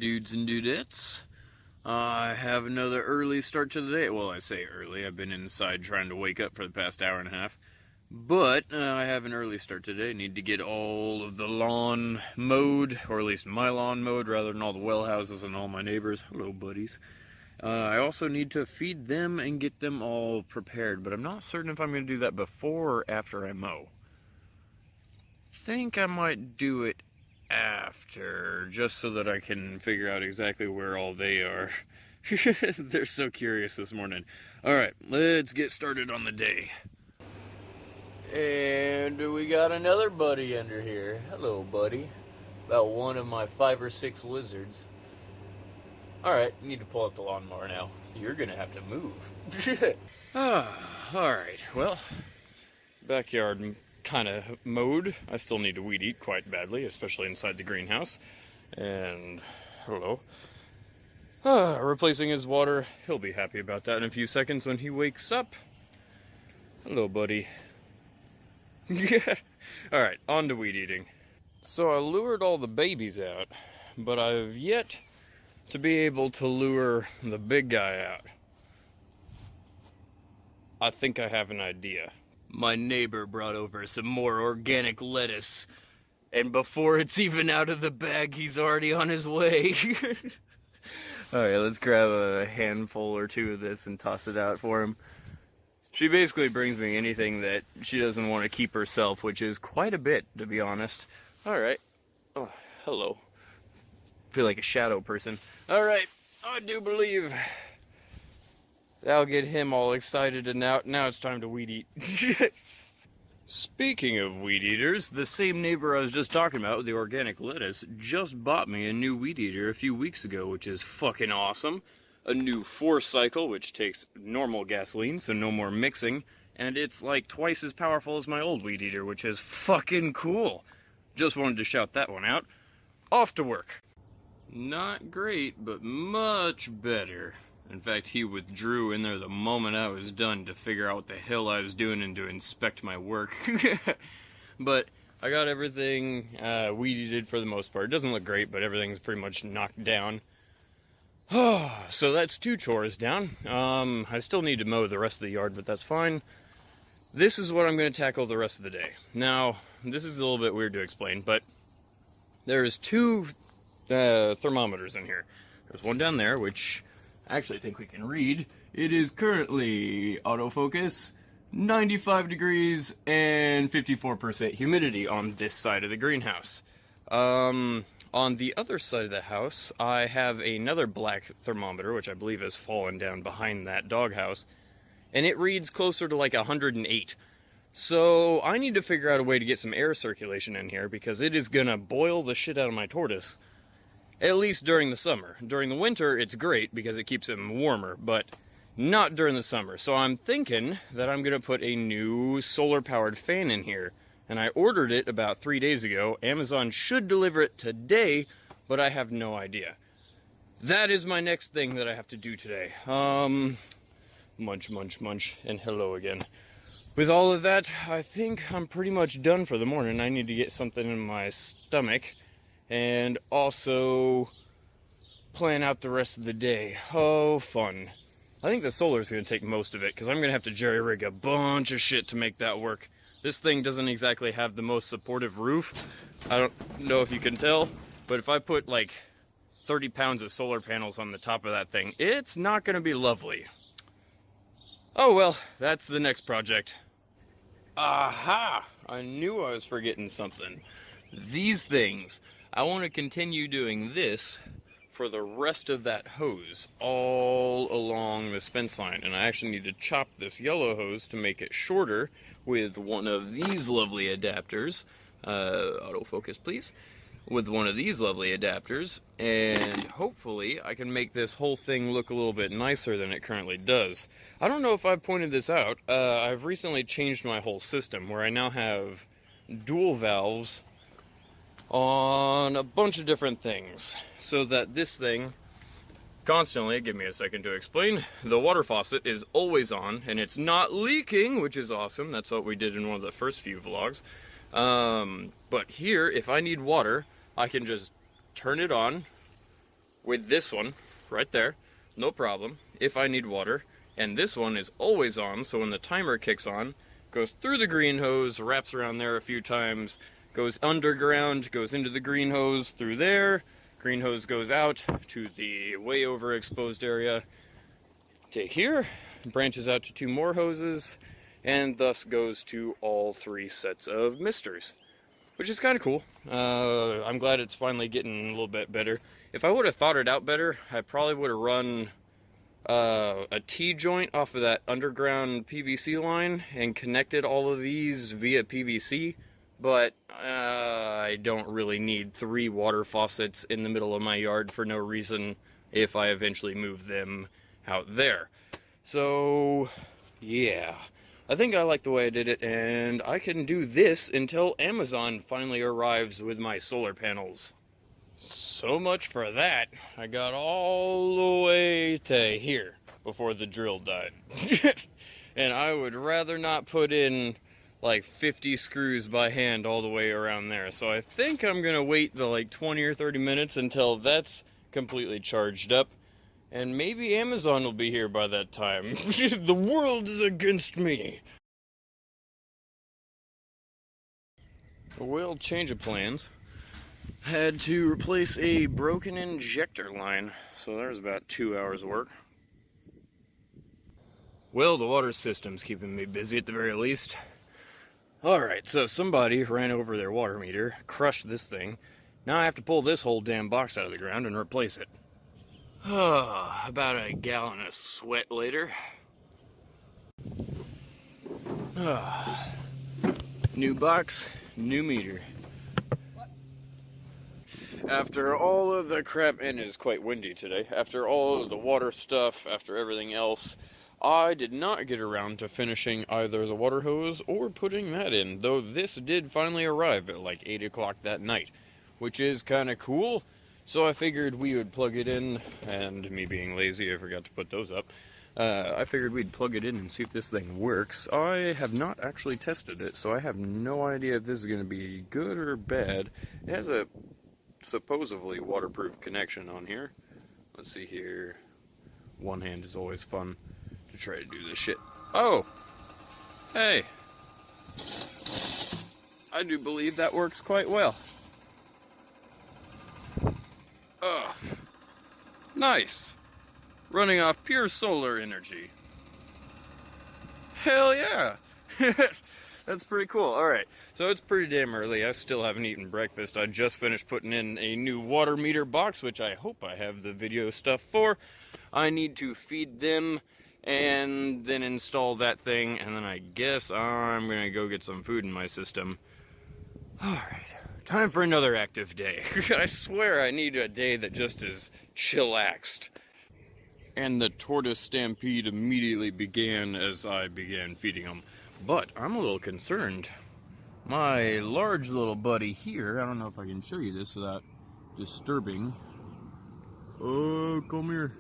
dudes and dudettes. I have another early start to the day. Well, I say early. I've been inside trying to wake up for the past hour and a half. But I have an early start today. Need to get all of the lawn mowed, or at least my lawn mowed, rather than all the well houses and all my neighbors. Hello, buddies. I also need to feed them and get them all prepared, but I'm not certain if I'm going to do that before or after I mow. Think I might do it after, just so that I can figure out exactly where all they are. They're so curious this morning. Alright, let's get started on the day. And we got another buddy under here. Hello, buddy. About one of my 5 or 6 lizards. Alright, you need to pull up the lawnmower now. So you're gonna have to move. Alright, well, backyard kind of mowed. I still need to weed eat quite badly, especially inside the greenhouse. And, hello. Replacing his water. He'll be happy about that in a few seconds when he wakes up. Hello, buddy. Alright, on to weed eating. So I lured all the babies out, but I've yet to be able to lure the big guy out. I think I have an idea. My neighbor brought over some more organic lettuce, and before it's even out of the bag, he's already on his way. Alright, let's grab a handful or two of this and toss it out for him. She basically brings me anything that she doesn't want to keep herself, which is quite a bit, to be honest. Alright. Oh, hello. Feel like a shadow person. Alright, I do believe that'll get him all excited, and now it's time to weed eat. Speaking of weed eaters, the same neighbor I was just talking about with the organic lettuce just bought me a new weed eater a few weeks ago, which is fucking awesome. A new 4-cycle, which takes normal gasoline, so no more mixing, and it's like twice as powerful as my old weed eater, which is fucking cool. Just wanted to shout that one out. Off to work. Not great, but much better. In fact, he withdrew in there the moment I was done to figure out what the hell I was doing and to inspect my work. But I got everything weed-eated for the most part. It doesn't look great, but everything's pretty much knocked down. So that's 2 chores down. I still need to mow the rest of the yard, but that's fine. This is what I'm going to tackle the rest of the day. Now, this is a little bit weird to explain, but there's 2 thermometers in here. There's one down there, which I actually think we can read. It is currently, autofocus, 95 degrees and 54% humidity on this side of the greenhouse. On the other side of the house, I have another black thermometer, which I believe has fallen down behind that doghouse, and it reads closer to like 108. So I need to figure out a way to get some air circulation in here, because it is gonna boil the shit out of my tortoise. At least during the summer. During the winter, it's great because it keeps him warmer, but not during the summer. So I'm thinking that I'm gonna put a new solar-powered fan in here. And I ordered it about 3 days ago. Amazon should deliver it today, but I have no idea. That is my next thing that I have to do today. Munch, munch, munch, and hello again. With all of that, I think I'm pretty much done for the morning. I need to get something in my stomach, and also plan out the rest of the day. Oh, fun. I think the solar is going to take most of it, because I'm going to have to jerry-rig a bunch of shit to make that work. This thing doesn't exactly have the most supportive roof. I don't know if you can tell, but if I put like 30 pounds of solar panels on the top of that thing, it's not going to be lovely. Oh well, that's the next project. Aha! I knew I was forgetting something. These things. I want to continue doing this for the rest of that hose all along this fence line, and I actually need to chop this yellow hose to make it shorter with one of these lovely adapters. Autofocus please. With one of these lovely adapters, and hopefully I can make this whole thing look a little bit nicer than it currently does. I don't know if I've pointed this out. I've recently changed my whole system where I now have dual valves on a bunch of different things, so that this thing constantly, give me a second to explain, the water faucet is always on, and it's not leaking, which is awesome. That's what we did in one of the first few vlogs. But here, if I need water, I can just turn it on with this one right there, no problem, if I need water. And this one is always on, so when the timer kicks on, goes through the green hose, wraps around there a few times, goes underground, goes into the green hose through there, green hose goes out to the way overexposed area to here, branches out to 2 more hoses, and thus goes to all 3 sets of misters, which is kind of cool. I'm glad it's finally getting a little bit better. If I would have thought it out better, I probably would have run a T-joint off of that underground PVC line and connected all of these via PVC, but I don't really need 3 water faucets in the middle of my yard for no reason if I eventually move them out there. So, yeah. I think I like the way I did it, and I can do this until Amazon finally arrives with my solar panels. So much for that. I got all the way to here before the drill died. And I would rather not put in like 50 screws by hand all the way around there. So I think I'm gonna wait the like 20 or 30 minutes until that's completely charged up. And maybe Amazon will be here by that time. The world is against me. Well, change of plans. Had to replace a broken injector line, so there's about 2 hours of work. Well, the water system's keeping me busy at the very least. Alright, so somebody ran over their water meter, crushed this thing. Now I have to pull this whole damn box out of the ground and replace it. About a gallon of sweat later. New box, new meter. After all of the crap, and it's quite windy today, after all of the water stuff, after everything else, I did not get around to finishing either the water hose or putting that in, though this did finally arrive at like 8 o'clock that night, which is kind of cool. So I figured we would plug it in, and me being lazy, I forgot to put those up. I figured we'd plug it in and see if this thing works. I have not actually tested it, so I have no idea if this is going to be good or bad. It has a supposedly waterproof connection on here. Let's see here. One hand is always fun to try to do this shit. Oh! Hey! I do believe that works quite well. Nice! Running off pure solar energy. Hell yeah! That's pretty cool. Alright, so it's pretty damn early. I still haven't eaten breakfast. I just finished putting in a new water meter box, which I hope I have the video stuff for. I need to feed them and then install that thing, and then I guess I'm gonna go get some food in my system. Alright, time for another active day. I swear I need a day that just is chillaxed. And the tortoise stampede immediately began as I began feeding them. But I'm a little concerned. My large little buddy here, I don't know if I can show you this without disturbing. Oh, come here.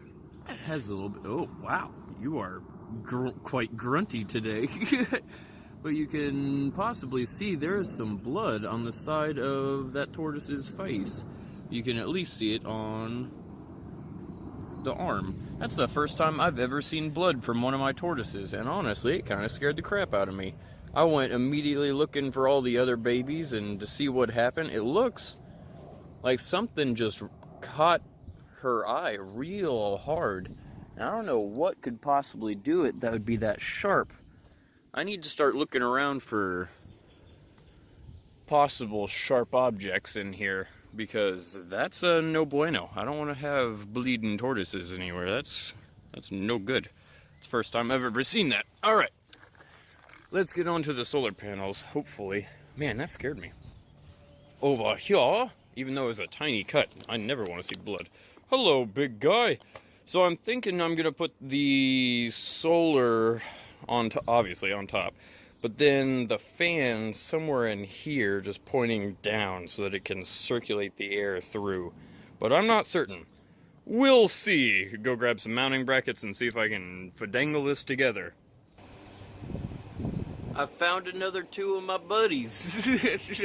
Has a little bit, oh wow, you are quite grunty today. But you can possibly see there's some blood on the side of that tortoise's face. You can at least see it on the arm. That's the first time I've ever seen blood from one of my tortoises, and honestly, it kind of scared the crap out of me. I went immediately looking for all the other babies and to see what happened. It looks like something just caught her eye real hard. And I don't know what could possibly do it that would be that sharp. I need to start looking around for possible sharp objects in here, because that's a no bueno. I don't want to have bleeding tortoises anywhere. That's no good. It's the first time I've ever seen that. Alright, let's get on to the solar panels, hopefully. Man, that scared me. Over here, even though it was a tiny cut, I never want to see blood. Hello, big guy. So I'm thinking I'm going to put the solar on obviously on top, but then the fan somewhere in here just pointing down so that it can circulate the air through. But I'm not certain. We'll see. Go grab some mounting brackets and see if I can finagle this together. I found another 2 of my buddies.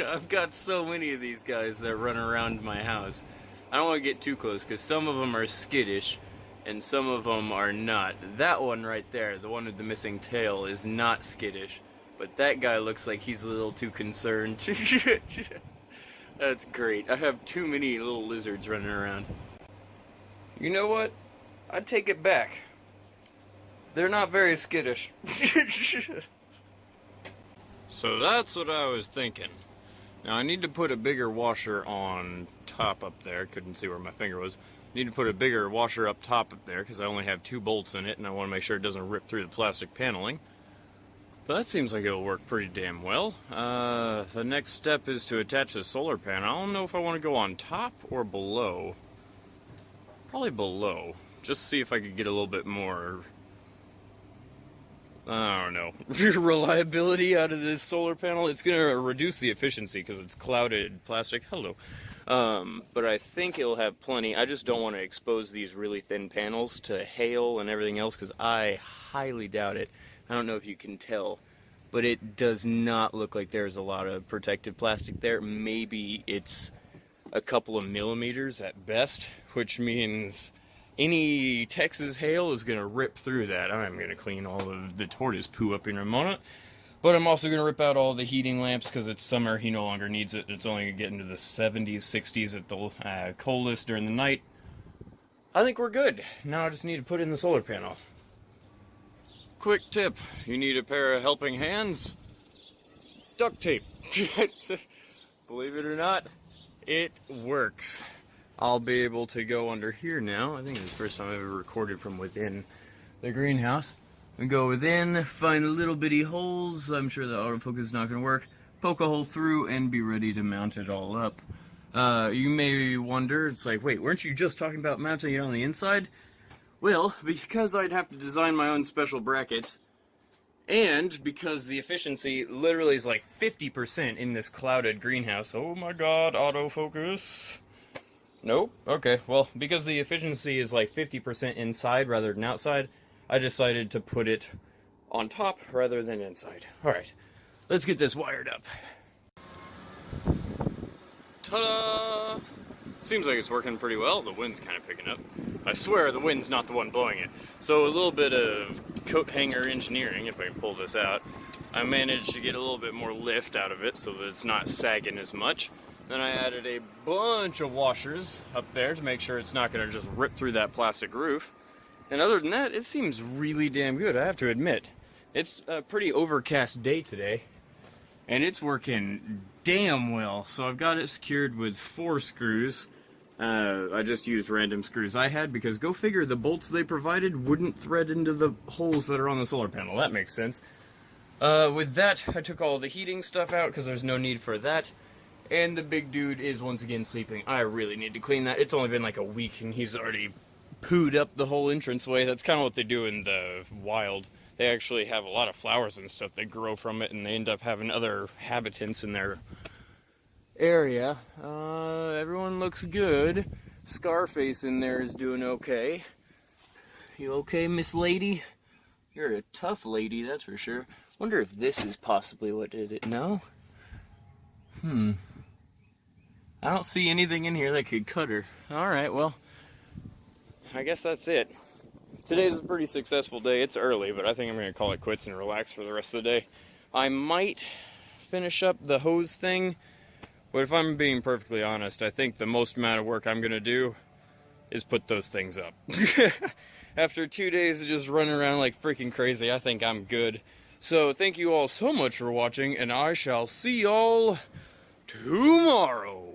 I've got so many of these guys that run around my house. I don't want to get too close because some of them are skittish and some of them are not. That one right there, the one with the missing tail, is not skittish, but that guy looks like he's a little too concerned. That's great. I have too many little lizards running around. You know what? I'd take it back. They're not very skittish. So that's what I was thinking. Now I need to put a bigger washer on top up there. Couldn't see where my finger was. Need to put a bigger washer up top up there because I only have 2 bolts in it and I want to make sure it doesn't rip through the plastic paneling. But that seems like it'll work pretty damn well. The next step is to attach the solar panel. I don't know if I want to go on top or below. Probably below. Just see if I could get a little bit more, I don't know, reliability out of this solar panel. It's going to reduce the efficiency because it's clouded plastic. Hello. But I think it'll have plenty. I just don't want to expose these really thin panels to hail and everything else because I highly doubt it. I don't know if you can tell, but it does not look like there's a lot of protective plastic there. Maybe it's a couple of millimeters at best, which means any Texas hail is going to rip through that. I'm going to clean all of the tortoise poo up in a moment. But I'm also going to rip out all the heating lamps because it's summer. He no longer needs it. It's only going to get into the 70s, 60s at the coldest during the night. I think we're good. Now I just need to put in the solar panel. Quick tip. You need a pair of helping hands. Duct tape. Believe it or not, it works. I'll be able to go under here now. I think it's the first time I've ever recorded from within the greenhouse. We go within, find little bitty holes. I'm sure the autofocus is not going to work. Poke a hole through and be ready to mount it all up. You may wonder, it's like, wait, weren't you just talking about mounting it on the inside? Well, because I'd have to design my own special brackets, and because the efficiency literally is like 50% in this clouded greenhouse. Oh my god, autofocus. Nope. Okay, well, because the efficiency is like 50% inside rather than outside, I decided to put it on top rather than inside. Alright, let's get this wired up. Ta-da! Seems like it's working pretty well. The wind's kind of picking up. I swear the wind's not the one blowing it. So a little bit of coat hanger engineering, if I can pull this out. I managed to get a little bit more lift out of it so that it's not sagging as much. Then I added a bunch of washers up there to make sure it's not going to just rip through that plastic roof. And other than that, it seems really damn good, I have to admit. It's a pretty overcast day today, and it's working damn well. So I've got it secured with 4 screws. I just used random screws I had because go figure, the bolts they provided wouldn't thread into the holes that are on the solar panel. That makes sense. With that, I took all the heating stuff out because there's no need for that. And the big dude is once again sleeping. I really need to clean that. It's only been like a week and he's already pooed up the whole entranceway. That's kind of what they do in the wild. They actually have a lot of flowers and stuff that grow from it, and they end up having other habitants in their area. Everyone looks good. Scarface in there is doing okay. You okay, Miss Lady? You're a tough lady, that's for sure. Wonder if this is possibly what did it. No? I don't see anything in here that could cut her. Alright, well, I guess that's it. Today's a pretty successful day. It's early, but I think I'm going to call it quits and relax for the rest of the day. I might finish up the hose thing, but if I'm being perfectly honest, I think the most amount of work I'm going to do is put those things up. After 2 days of just running around like freaking crazy, I think I'm good. So thank you all so much for watching, and I shall see y'all tomorrow.